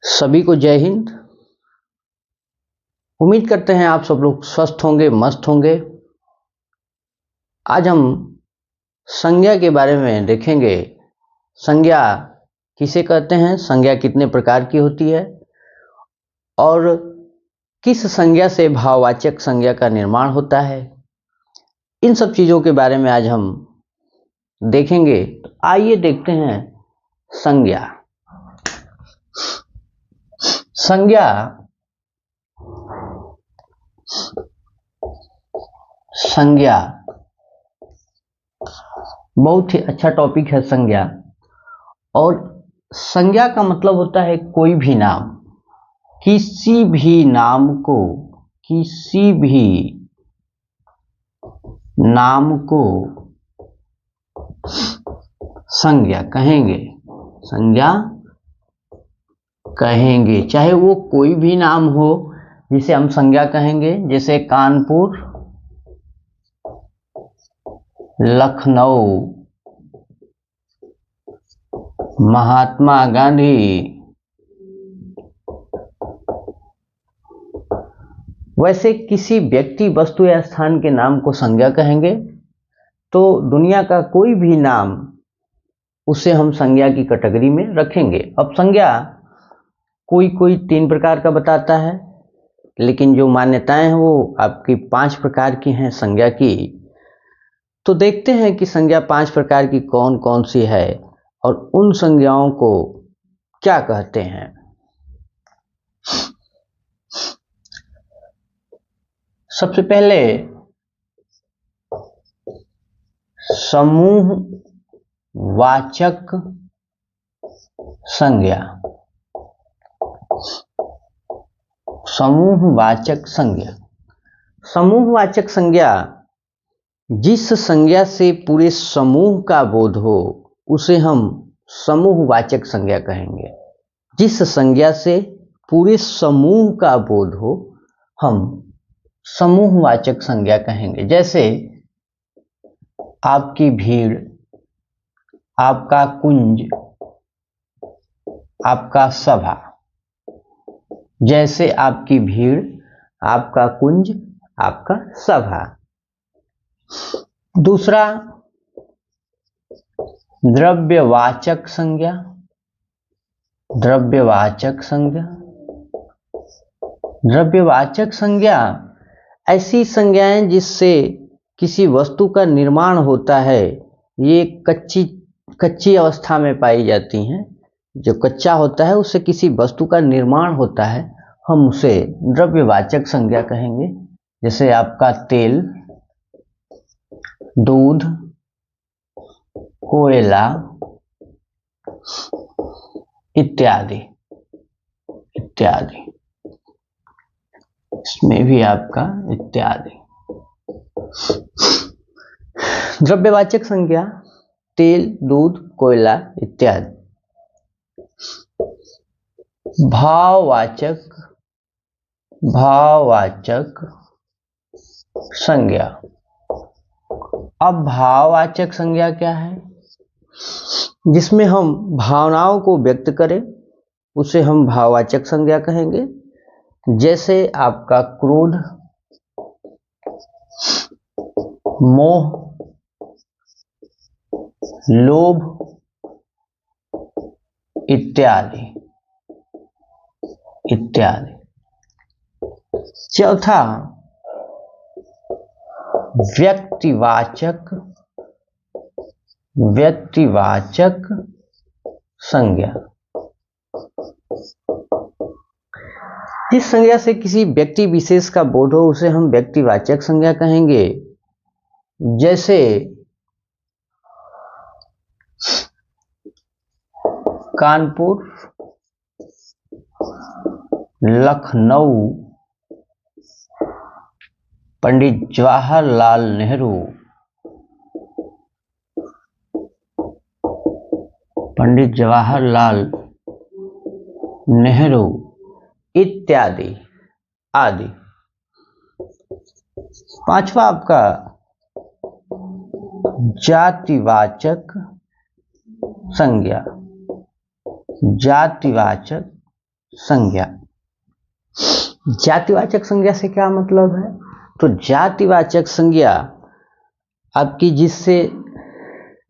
सभी को जय हिंद। उम्मीद करते हैं आप सब लोग स्वस्थ होंगे, मस्त होंगे। आज हम संज्ञा के बारे में देखेंगे। संज्ञा किसे कहते हैं, संज्ञा कितने प्रकार की होती है और किस संज्ञा से भाववाचक संज्ञा का निर्माण होता है, इन सब चीज़ों के बारे में आज हम देखेंगे। तो आइए देखते हैं संज्ञा। संज्ञा संज्ञा बहुत ही अच्छा टॉपिक है संज्ञा। और संज्ञा का मतलब होता है कोई भी नाम, किसी भी नाम को, किसी भी नाम को संज्ञा कहेंगे, संज्ञा कहेंगे। चाहे वो कोई भी नाम हो जिसे हम संज्ञा कहेंगे, जैसे कानपुर, लखनऊ, महात्मा गांधी। वैसे किसी व्यक्ति, वस्तु या स्थान के नाम को संज्ञा कहेंगे। तो दुनिया का कोई भी नाम, उसे हम संज्ञा की कैटेगरी में रखेंगे। अब संज्ञा कोई कोई 3 प्रकार का बताता है, लेकिन जो मान्यताएं हैं वो आपकी 5 प्रकार की हैं संज्ञा की। तो देखते हैं कि संज्ञा 5 प्रकार की कौन कौन सी है और उन संज्ञाओं को क्या कहते हैं। सबसे पहले समूहवाचक संज्ञा। समूहवाचक संज्ञा, समूहवाचक संज्ञा जिस संज्ञा से पूरे समूह का बोध हो उसे हम समूहवाचक संज्ञा कहेंगे। जिस संज्ञा से पूरे समूह का बोध हो हम समूहवाचक संज्ञा कहेंगे। जैसे आपकी भीड़, आपका कुंज, आपका सभा। जैसे आपकी भीड़, आपका कुंज, आपका सभा। दूसरा द्रव्यवाचक संज्ञा। द्रव्यवाचक संज्ञा, द्रव्यवाचक संज्ञा ऐसी संज्ञाएं जिससे किसी वस्तु का निर्माण होता है। ये कच्ची अवस्था में पाई जाती हैं। जो कच्चा होता है उससे किसी वस्तु का निर्माण होता है, हम उसे द्रव्यवाचक संज्ञा कहेंगे। जैसे आपका तेल, दूध, कोयला इत्यादि इत्यादि। इसमें भी आपका इत्यादि। द्रव्यवाचक संज्ञा तेल, दूध, कोयला इत्यादि। भाववाचक संज्ञा। अब भाववाचक संज्ञा क्या है? जिसमें हम भावनाओं को व्यक्त करें उसे हम भाववाचक संज्ञा कहेंगे। जैसे आपका क्रोध, मोह, लोभ इत्यादि इत्यादि। चौथा व्यक्तिवाचक संज्ञा। जिस संज्ञा से किसी व्यक्ति विशेष का बोध हो उसे हम व्यक्तिवाचक संज्ञा कहेंगे। जैसे कानपुर, लखनऊ, पंडित जवाहरलाल नेहरू, पंडित जवाहरलाल नेहरू इत्यादि आदि। पांचवा आपका जातिवाचक संज्ञा। जातिवाचक संज्ञा। जातिवाचक संज्ञा से क्या मतलब है? तो जातिवाचक संज्ञा आपकी जिससे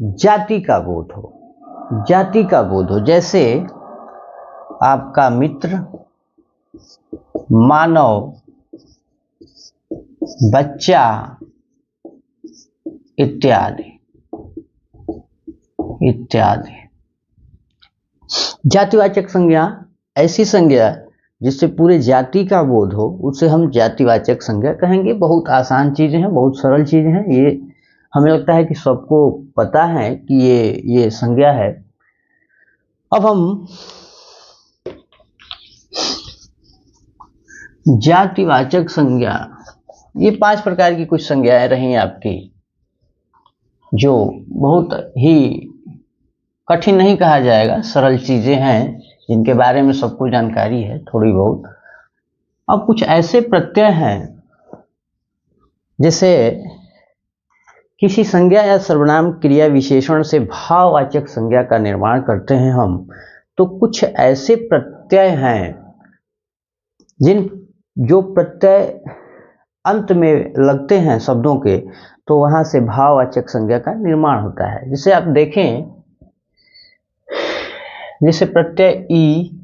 जाति का बोध हो, जाति का बोध हो, जैसे आपका मित्र, मानव, बच्चा इत्यादि इत्यादि। जातिवाचक संज्ञा ऐसी संज्ञा जिससे पूरे जाति का बोध हो, उसे हम जातिवाचक संज्ञा कहेंगे। बहुत आसान चीजें हैं, बहुत सरल चीजें हैं, ये हमें लगता है कि सबको पता है कि ये संज्ञा है। अब हम जातिवाचक संज्ञा, ये 5 प्रकार की कुछ संज्ञाएं रही आपकी, जो बहुत ही कठिन नहीं कहा जाएगा, सरल चीजें हैं जिनके बारे में सबको जानकारी है थोड़ी बहुत। अब कुछ ऐसे प्रत्यय हैं, जैसे किसी संज्ञा या सर्वनाम क्रिया विशेषण से भाववाचक संज्ञा का निर्माण करते हैं हम, तो कुछ ऐसे प्रत्यय हैं जो प्रत्यय अंत में लगते हैं शब्दों के, तो वहां से भाववाचक संज्ञा का निर्माण होता है। जैसे आप देखें, जैसे प्रत्यय ई,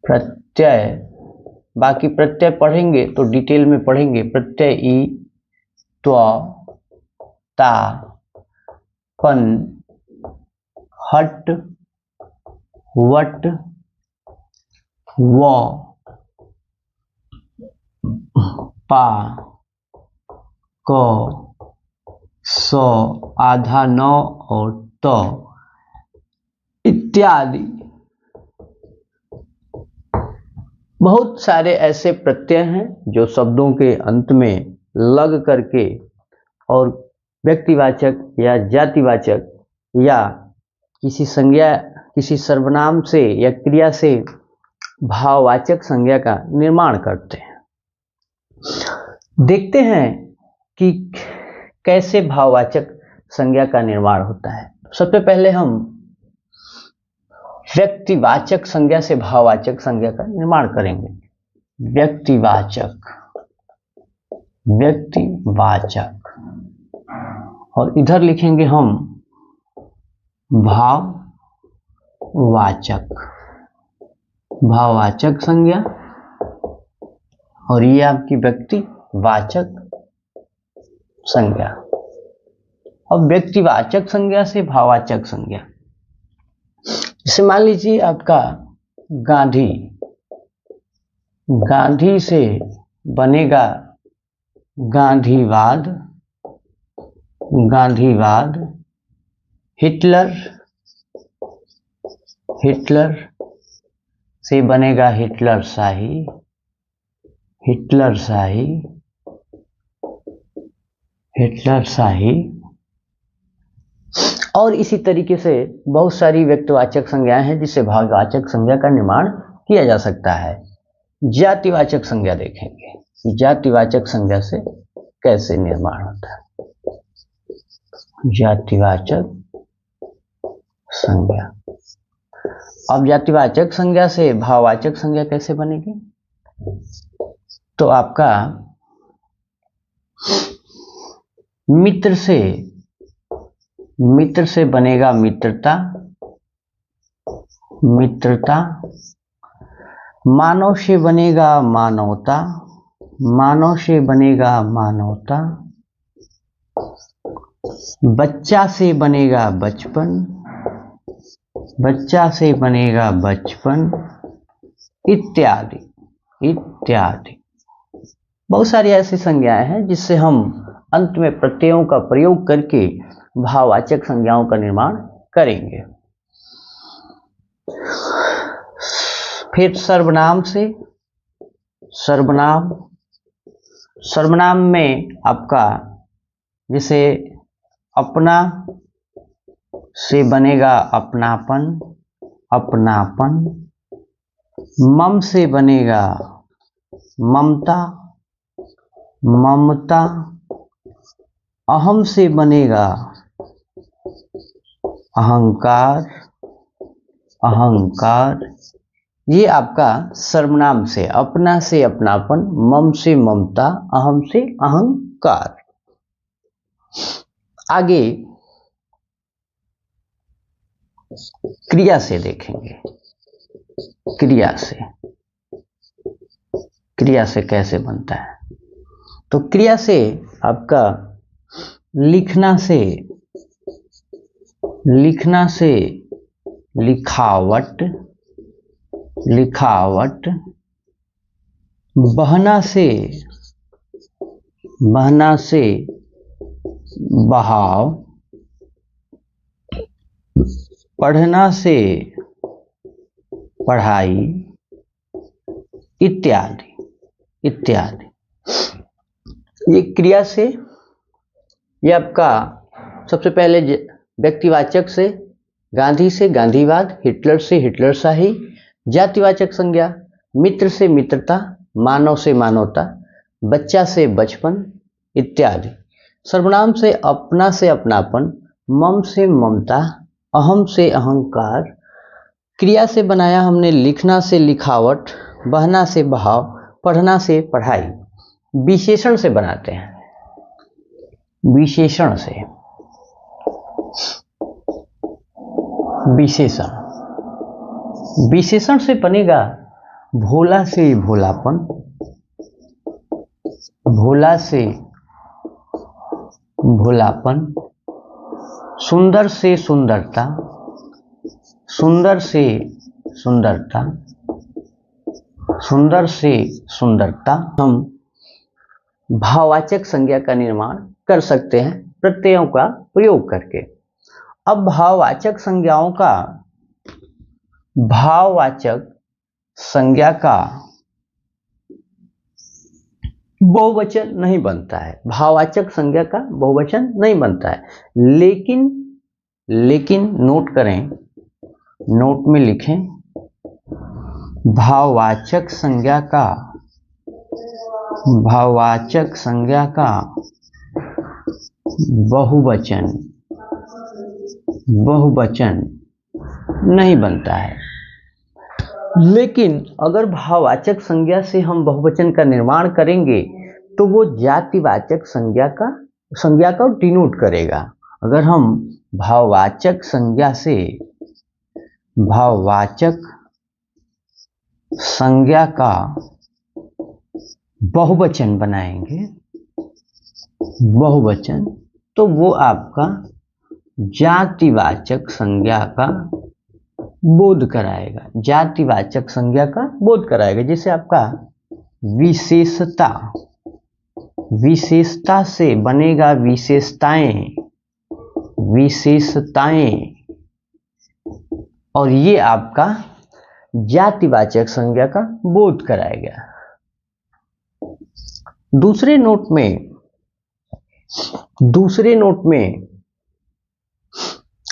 प्रत्यय, बाकी प्रत्यय पढ़ेंगे तो डिटेल में पढ़ेंगे। प्रत्यय ई, त्व, ता, पन, हट, वट, व, पा, क, स, आधा न और त इत्यादि। बहुत सारे ऐसे प्रत्यय हैं जो शब्दों के अंत में लग करके और व्यक्तिवाचक या जातिवाचक या किसी संज्ञा, किसी सर्वनाम से या क्रिया से भाववाचक संज्ञा का निर्माण करते हैं। देखते हैं कि कैसे भाववाचक संज्ञा का निर्माण होता है। सबसे पहले हम व्यक्तिवाचक संज्ञा से भाववाचक संज्ञा का निर्माण करेंगे। व्यक्तिवाचक, व्यक्तिवाचक, और इधर लिखेंगे हम भाववाचक, भाववाचक संज्ञा, और ये आपकी व्यक्तिवाचक संज्ञा। अब व्यक्तिवाचक संज्ञा से भाववाचक संज्ञा, जैसे मान लीजिए आपका गांधी, गांधी से बनेगा गांधीवाद, गांधीवाद। हिटलर, हिटलर से बनेगा हिटलरशाही, हिटलरशाही, हिटलरशाही। और इसी तरीके से बहुत सारी व्यक्तिवाचक संज्ञाएं हैं जिससे भाववाचक संज्ञा का निर्माण किया जा सकता है। जातिवाचक संज्ञा देखेंगे कि जातिवाचक संज्ञा से कैसे निर्माण होता है। जातिवाचक संज्ञा। अब जातिवाचक संज्ञा से भाववाचक संज्ञा कैसे बनेगी? तो आपका मित्र से, मित्र से बनेगा मित्रता, मित्रता। मानव से बनेगा मानवता, मानव से बनेगा मानवता। बच्चा से बनेगा बचपन, बच्चा से बनेगा बचपन, इत्यादि इत्यादि। बहुत सारी ऐसी संज्ञाएं हैं जिससे हम अंत में प्रत्ययों का प्रयोग करके भाववाचक संज्ञाओं का निर्माण करेंगे। फिर सर्वनाम से, सर्वनाम, सर्वनाम में आपका जैसे अपना से बनेगा अपनापन, अपनापन। मम से बनेगा ममता, ममता। अहम से बनेगा अहंकार, अहंकार, ये आपका सर्वनाम से अपना से अपनापन, मम से ममता, अहम से अहंकार। आगे क्रिया से देखेंगे। क्रिया से कैसे बनता है। तो क्रिया से आपका लिखना से लिखावट, बहना से बहाव, पढ़ना से पढ़ाई, इत्यादि। ये क्रिया से, ये आपका सबसे पहले व्यक्तिवाचक से गांधी से गांधीवाद, हिटलर से हिटलरशाही, जातिवाचक संज्ञा मित्र से मित्रता, मानव से मानवता, बच्चा से बचपन इत्यादि। सर्वनाम से अपना से अपनापन, मम से ममता, अहम से अहंकार। क्रिया से बनाया हमने लिखना से लिखावट, बहना से बहाव, पढ़ना से पढ़ाई। विशेषण से बनाते हैं, विशेषण से बनेगा भोला से भोलापन, सुंदर से सुंदरता, हम भाववाचक संज्ञा का निर्माण कर सकते हैं प्रत्ययों का प्रयोग करके। अब भाववाचक संज्ञा का बहुवचन नहीं बनता है, लेकिन नोट करें, नोट में लिखें, भाववाचक संज्ञा का बहुवचन नहीं बनता है। लेकिन अगर भाववाचक संज्ञा से हम बहुवचन का निर्माण करेंगे तो वो जातिवाचक संज्ञा को डिनोट करेगा। अगर हम भाववाचक संज्ञा का बहुवचन बनाएंगे, तो वो आपका जातिवाचक संज्ञा का बोध कराएगा, जैसे आपका विशेषता से बनेगा विशेषताएं, और ये आपका जातिवाचक संज्ञा का बोध कराएगा। दूसरे नोट में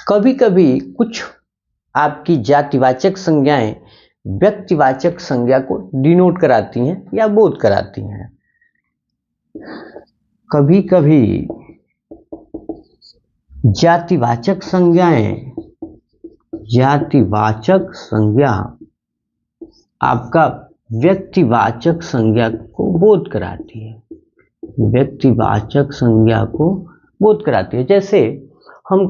कभी कभी कुछ आपकी जातिवाचक संज्ञाएं व्यक्तिवाचक संज्ञा को डिनोट कराती हैं या बोध कराती हैं। कभी कभी जातिवाचक संज्ञा आपका व्यक्तिवाचक संज्ञा को बोध कराती है। जैसे हम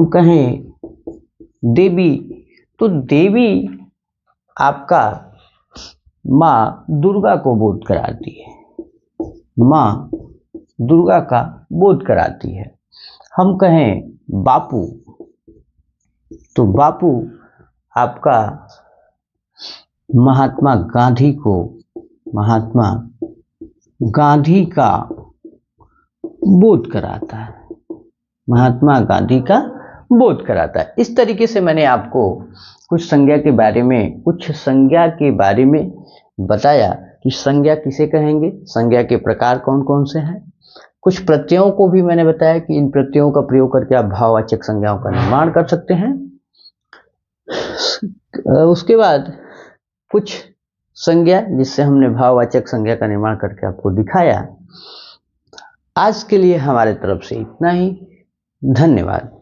कहें देवी, तो देवी आपका माँ दुर्गा को बोध कराती है। हम कहें बापू, तो बापू आपका महात्मा गांधी का बोध कराता है। इस तरीके से मैंने आपको कुछ संज्ञा के बारे में बताया कि संज्ञा किसे कहेंगे, संज्ञा के प्रकार कौन कौन से हैं। कुछ प्रत्ययों को भी मैंने बताया कि इन प्रत्ययों का प्रयोग करके आप भाववाचक संज्ञाओं का निर्माण कर सकते हैं। उसके बाद कुछ संज्ञा जिससे हमने भाववाचक संज्ञा का निर्माण करके आपको दिखाया। आज के लिए हमारे तरफ से इतना ही। धन्यवाद।